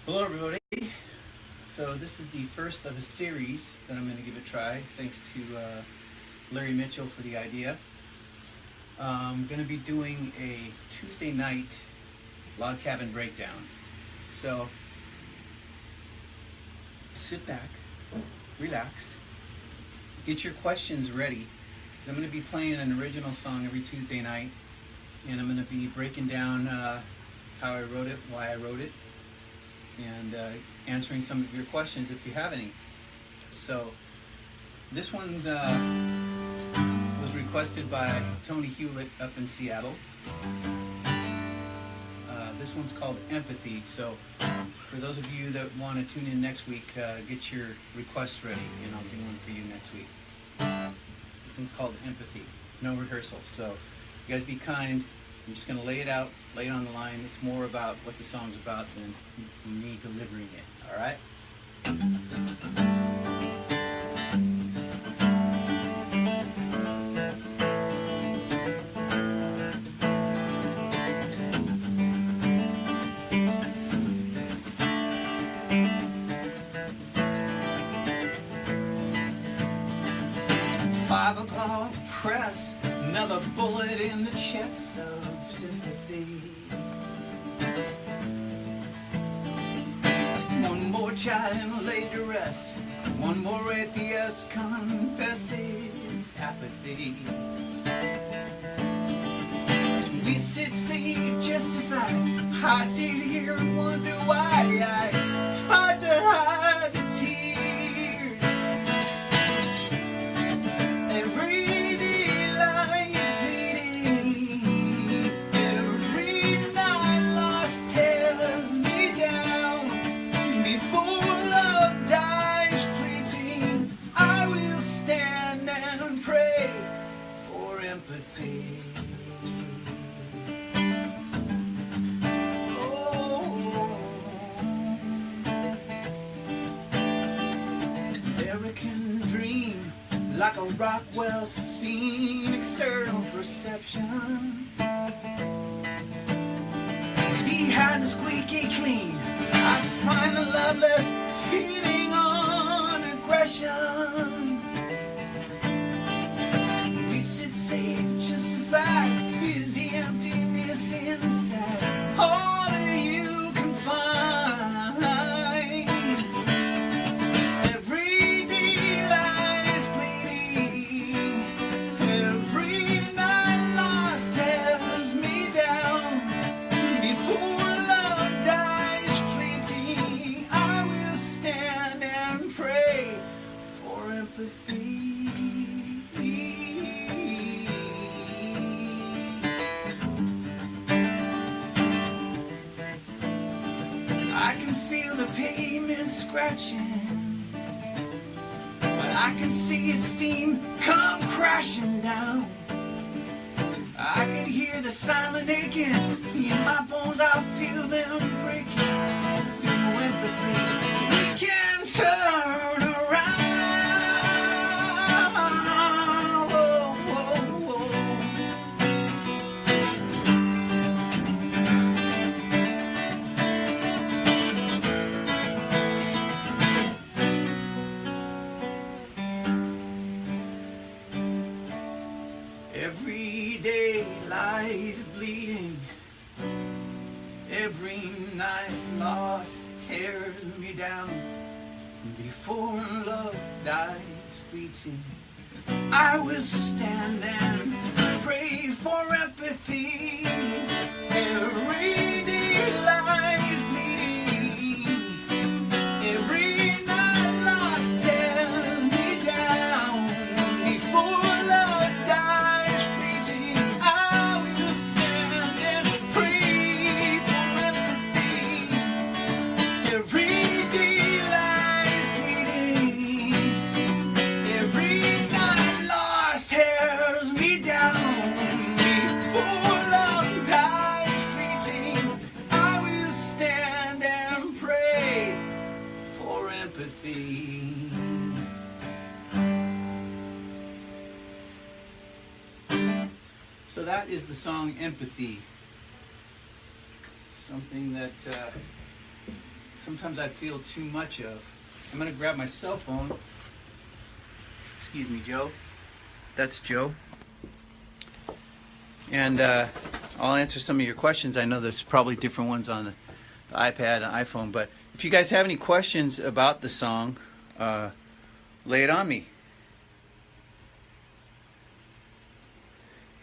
Hello, everybody. So this is the first of a series that I'm going to give a try. Thanks to Larry Mitchell for the idea. I'm going to be doing a Tuesday night log cabin breakdown. So sit back, relax, get your questions ready. I'm going to be playing an original song every Tuesday night, and I'm going to be breaking down how I wrote it, why I wrote it, and answering some of your questions if you have any. So this one was requested by Tony Hewlett up in Seattle. This one's called Empathy. So for those of you that want to tune in next week, get your requests ready and I'll do one for you next week. This one's called Empathy. No rehearsal. So you guys be kind. I'm just going to lay it out, lay it on the line. It's more about what the song's about than me delivering it, all right? 5 o'clock press, another bullet in the chest of sympathy. One more child laid to rest, one more atheist confesses apathy. We sit safe, justified. I sit here and wonder why I fight to hide the tears. Every day lies bleeding. Every night lost tears me down. Before love dies fleeting, I will stand and pray for empathy. American dream, like a Rockwell scene, external perception. Behind the squeaky clean, I find the loveless feeding on aggression. We sit safe, justified, is the emptiness inside all that you can find. Every day lies bleeding. Every night lost tears me down. Before love dies fleeting, I will stand and pray for empathy. I can feel the pavement scratching, but I can see its steam come crashing down. I can hear the silent aching in my bones. I feel them breaking through empathy. We can turn around. Whoa, whoa, whoa. Every day lies bleeding. Every night lost tears me down. Before love dies fleeting, I will stand and pray for empathy. Every day lies bleeding. Every night lost tears me down. Before love dies fleeting, I will stand and pray for empathy. Every day lies bleeding. Every night lost tears me down. Before love dies fleeting, I will stand and pray for empathy. So that is the song Empathy. Something that sometimes I feel too much of. I'm going to grab my cell phone. Excuse me, Joe. That's Joe. And I'll answer some of your questions. I know there's probably different ones on the iPad and iPhone, but if you guys have any questions about the song, lay it on me.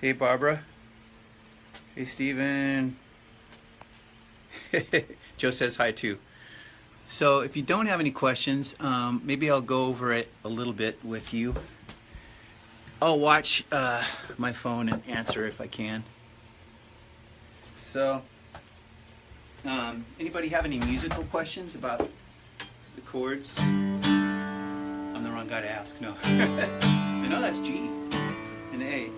Hey, Barbara. Hey, Steven. Joe says hi too. So if you don't have any questions, maybe I'll go over it a little bit with you. I'll watch my phone and answer if I can. So, anybody have any musical questions about the chords? I'm the wrong guy to ask, no. I know that's G and A.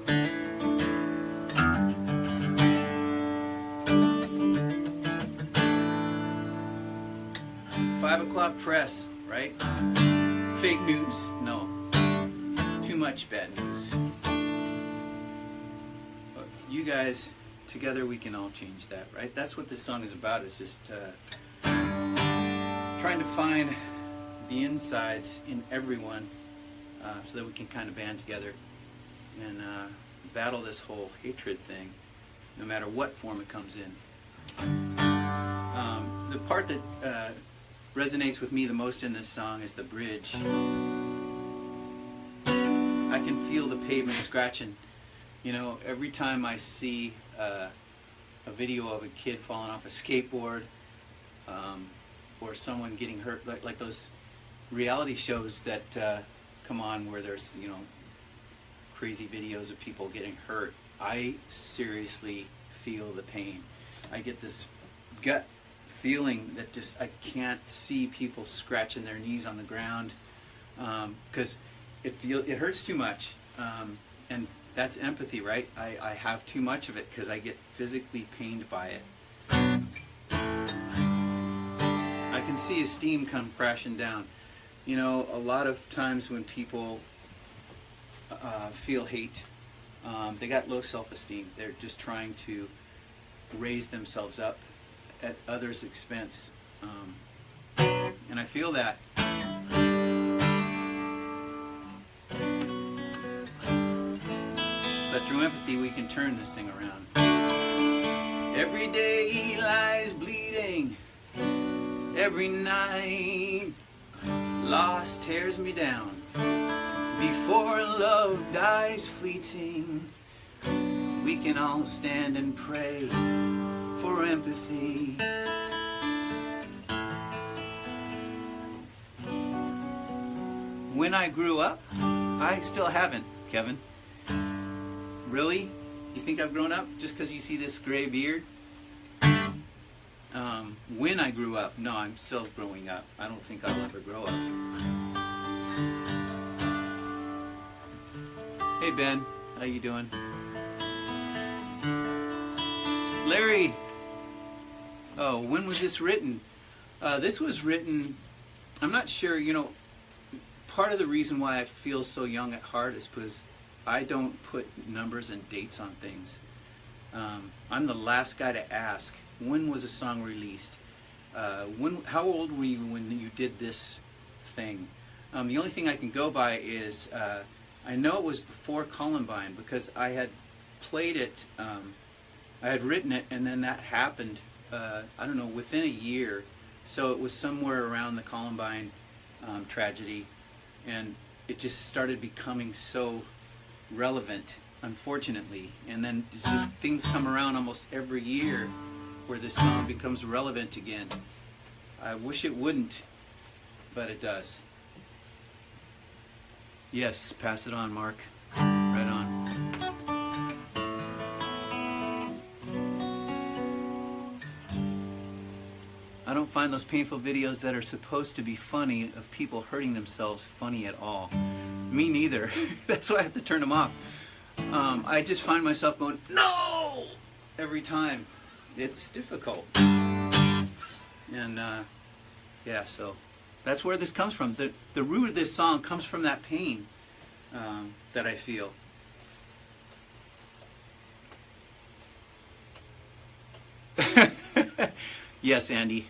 5 o'clock press, right? Fake news, no. Too much bad news. But you guys, together we can all change that, right? That's what this song is about, is just trying to find the insides in everyone so that we can kind of band together and battle this whole hatred thing, no matter what form it comes in. The part that resonates with me the most in this song is the bridge. I can feel the pavement scratching. You know, every time I see a video of a kid falling off a skateboard or someone getting hurt, like those reality shows that come on where there's, you know, crazy videos of people getting hurt, I seriously feel the pain. I get this gut feeling that just I can't see people scratching their knees on the ground because it hurts too much, and that's empathy, right? I have too much of it because I get physically pained by it. I can see esteem come crashing down. You know, a lot of times when people feel hate, they got low self-esteem. They're just trying to raise themselves up at others' expense, and I feel that. But through empathy we can turn this thing around. Every day lies bleeding, every night loss tears me down. Before love dies fleeting, we can all stand and pray for empathy. When I grew up, I still haven't, Kevin. Really? You think I've grown up just because you see this gray beard? When I grew up, no, I'm still growing up. I don't think I'll ever grow up. Hey Ben, how you doing? Larry! Oh, when was this written? This was written, I'm not sure, you know, part of the reason why I feel so young at heart is because I don't put numbers and dates on things. I'm the last guy to ask, when was a song released? How old were you when you did this thing? The only thing I can go by is, I know it was before Columbine because I had played it, I had written it, and then that happened, I don't know, within a year. So it was somewhere around the Columbine tragedy, and it just started becoming so relevant, unfortunately. And then it's just things come around almost every year where this song becomes relevant again. I wish it wouldn't, but it does. Yes, pass it on, Mark. Right on. I don't find those painful videos that are supposed to be funny of people hurting themselves funny at all. Me neither. That's why I have to turn them off. I just find myself going, no! Every time. It's difficult. And yeah, so that's where this comes from. The root of this song comes from that pain that I feel. Yes, Andy.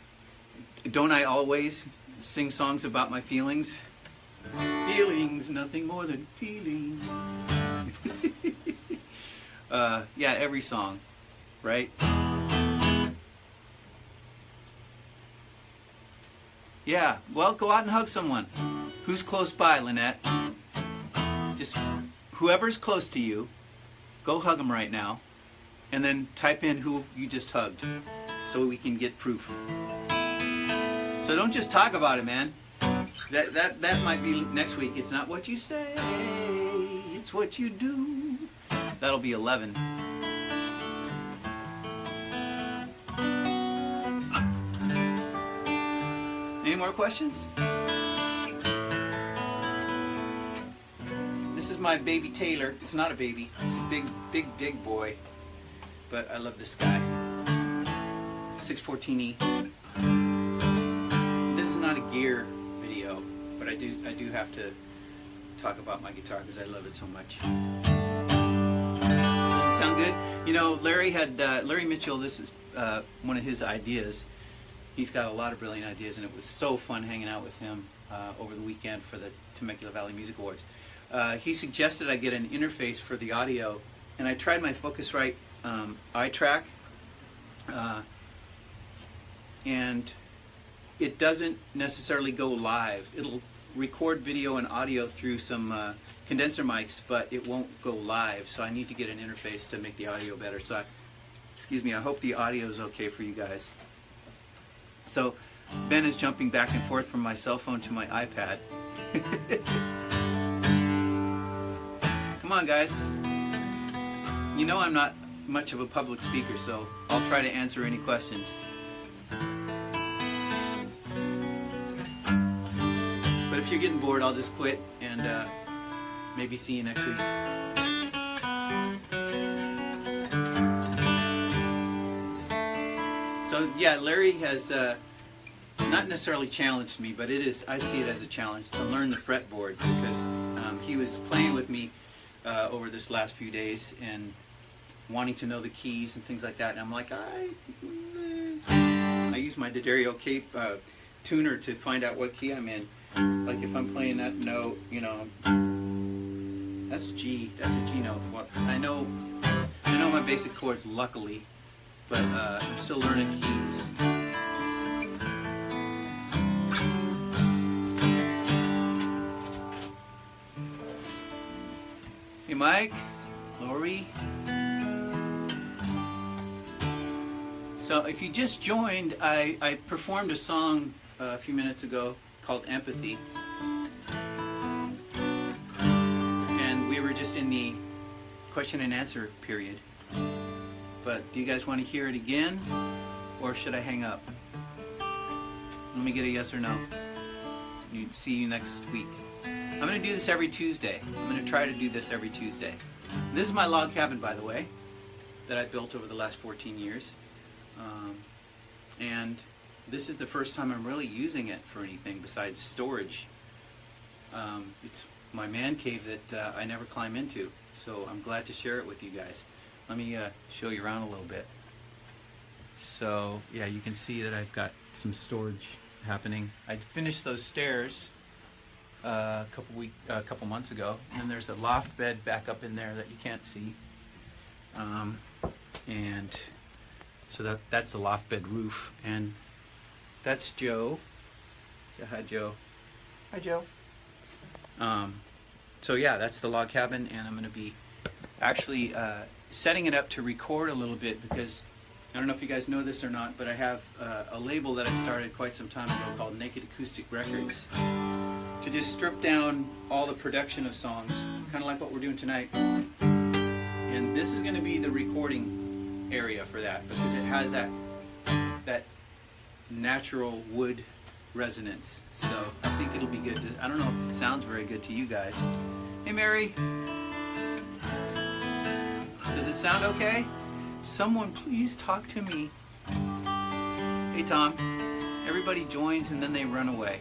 don't I always sing songs about my feelings? Feelings, nothing more than feelings. Yeah, every song, right? Yeah, well, go out and hug someone. Who's close by, Lynette? Just whoever's close to you, go hug them right now. And then type in who you just hugged so we can get proof. So don't just talk about it, man. That might be next week. It's not what you say, it's what you do. That'll be 11. Any more questions? This is my baby Taylor. It's not a baby. It's a big boy. But I love this guy. 614E. This is not a gear video, but I do have to talk about my guitar because I love it so much. Sound good? You know, Larry Mitchell. This is one of his ideas. He's got a lot of brilliant ideas, and it was so fun hanging out with him over the weekend for the Temecula Valley Music Awards. He suggested I get an interface for the audio, and I tried my Focusrite iTrack, and it doesn't necessarily go live. It'll record video and audio through some condenser mics, but it won't go live, so I need to get an interface to make the audio better. So excuse me, I hope the audio is okay for you guys. So Ben is jumping back and forth from my cell phone to my iPad. Come on, guys. You know I'm not much of a public speaker, so I'll try to answer any questions. But if you're getting bored, I'll just quit and maybe see you next week. So yeah, Larry has not necessarily challenged me, but I see it as a challenge to learn the fretboard, because he was playing with me over this last few days and wanting to know the keys and things like that, and I'm like, I use my D'Addario Cape tuner to find out what key I'm in. Like if I'm playing that note, you know, that's G, that's a G note. Well, I know my basic chords, luckily, but I'm still learning keys. Hey Mike, Lori. So if you just joined, I performed a song a few minutes ago called Empathy. And we were just in the question and answer period. But do you guys want to hear it again, or should I hang up? Let me get a yes or no. See you next week. I'm going to do this every Tuesday. I'm going to try to do this every Tuesday. This is my log cabin, by the way, that I built over the last 14 years. And this is the first time I'm really using it for anything besides storage. It's my man cave that I never climb into, so I'm glad to share it with you guys. Let me show you around a little bit. So yeah, you can see that I've got some storage happening. I finished those stairs a couple months ago, and then there's a loft bed back up in there that you can't see, and so that's the loft bed roof, and that's Joe. Say hi, Joe. Hi, Joe. So yeah, that's the log cabin, and I'm going to be actually setting it up to record a little bit, because I don't know if you guys know this or not, but I have a label that I started quite some time ago called Naked Acoustic Records, to just strip down all the production of songs, kind of like what we're doing tonight. And this is going to be the recording area for that, because it has that natural wood resonance. So I think it'll be good. I don't know if it sounds very good to you guys. Hey Mary, does it sound okay? Someone please talk to me. Hey Tom. Everybody joins and then they run away.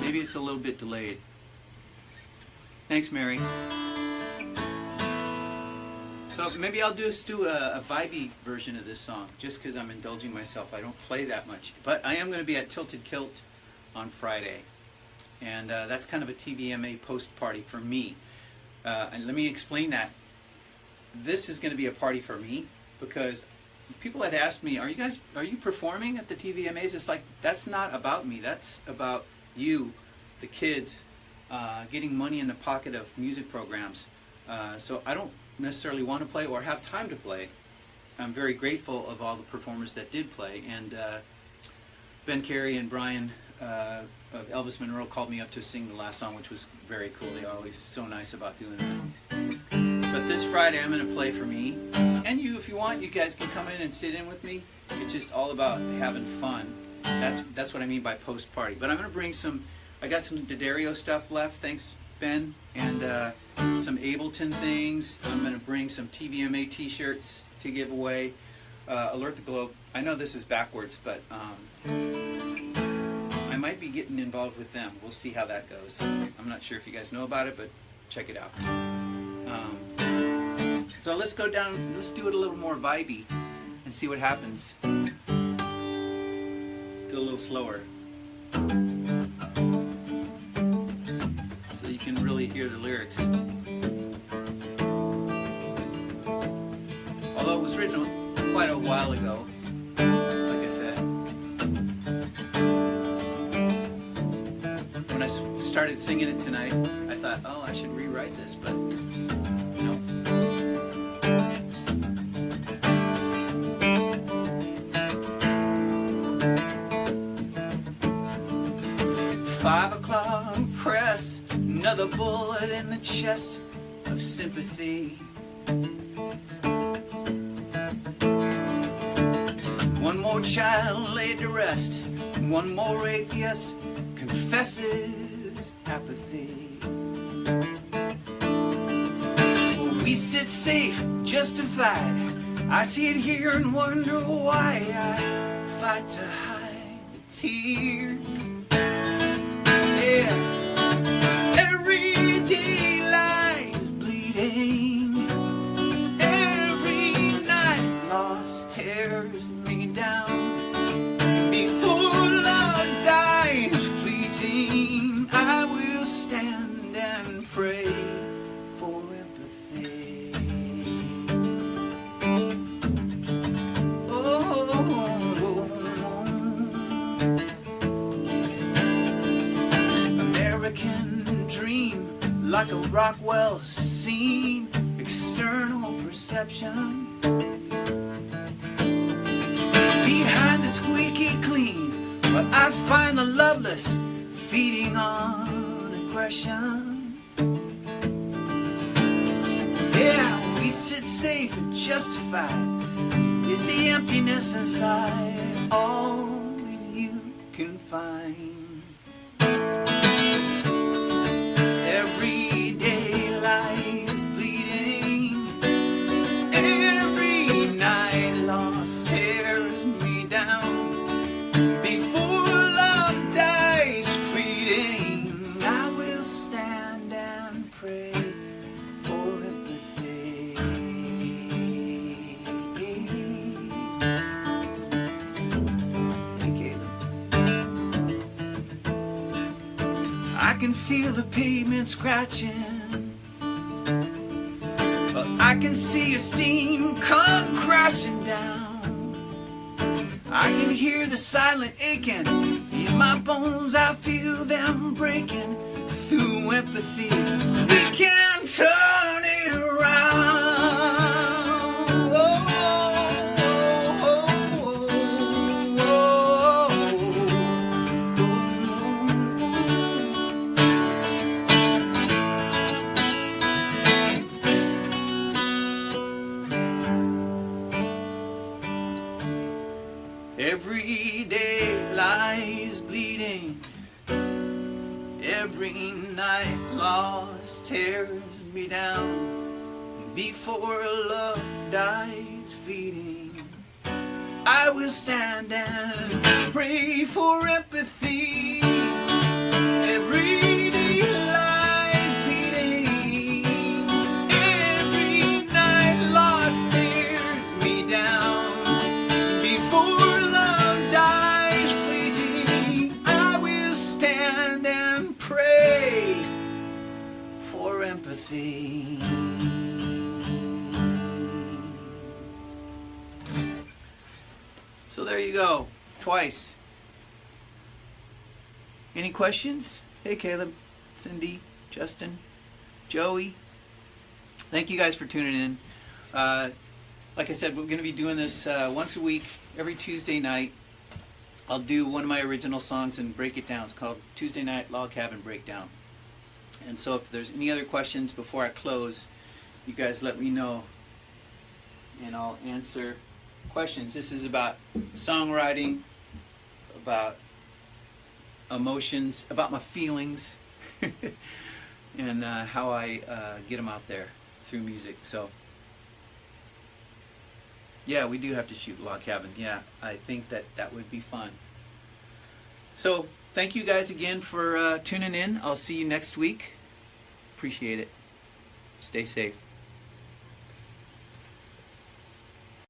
Maybe it's a little bit delayed. Thanks, Mary. So maybe I'll just do a vibey version of this song, just because I'm indulging myself. I don't play that much. But I am going to be at Tilted Kilt on Friday. And that's kind of a TVMA post-party for me. And let me explain that. This is going to be a party for me, because people had asked me, are you performing at the TVMAs? It's like, that's not about me. That's about you, the kids, getting money in the pocket of music programs. So I don't necessarily want to play or have time to play. I'm very grateful of all the performers that did play. And Ben Carey and Brian of Elvis Monroe called me up to sing the last song, which was very cool. They're always so nice about doing that. But this Friday I'm going to play for me. And you, if you want, you guys can come in and sit in with me. It's just all about having fun. That's what I mean by post-party. But I'm going to bring I got some D'Addario stuff left, thanks Ben, and some Ableton things. I'm going to bring some TVMA t-shirts to give away. Alert the Globe. I know this is backwards, but I might be getting involved with them. We'll see how that goes. I'm not sure if you guys know about it, but check it out. So let's go down, let's do it a little more vibey and see what happens. Do a little slower, so you can really hear the lyrics. Although it was written quite a while ago, like I said. When I started singing it tonight, I thought, oh, I should rewrite this, but no. 5 o'clock press, another bullet in the chest of sympathy. One more child laid to rest, one more atheist confesses apathy. We sit safe, justified. I sit here and wonder why I fight to hide the tears. Yeah, every day lies bleeding. Every night lost tears me down. Before love dies fleeting, I will stand and pray for empathy. American dream, like a Rockwell scene, external perception. Behind the squeaky clean, but I find the loveless feeding on aggression. Yeah, we sit safe and justified. Is the emptiness inside all you can find? Every day lies bleeding. Every night lost tears me down. Before love dies fleeting, I will stand and pray for empathy. Thank you. I can feel the pavement scratching, but I can see a steam come crashing down. I can hear the silent aching in my bones. I feel them breaking through empathy. We can turn it around. Oh, oh, oh, every day lies bleeding. Every night lost tears me down. Before love dies feeding, I will stand and pray for empathy. Every day lies bleeding. fade. So there you go, twice. Any questions? Hey Caleb, Cindy, Justin, Joey. Thank you guys for tuning in. Like I said, we're going to be doing this once a week, every Tuesday night. I'll do one of my original songs and break it down. It's called Tuesday Night Log Cabin Breakdown. And so if there's any other questions before I close, you guys let me know and I'll answer questions. This is about songwriting, about emotions, about my feelings, and how I get them out there through music. So yeah, we do have to shoot log cabin. Yeah, I think that would be fun. So thank you guys again for tuning in. I'll see you next week. Appreciate it. Stay safe.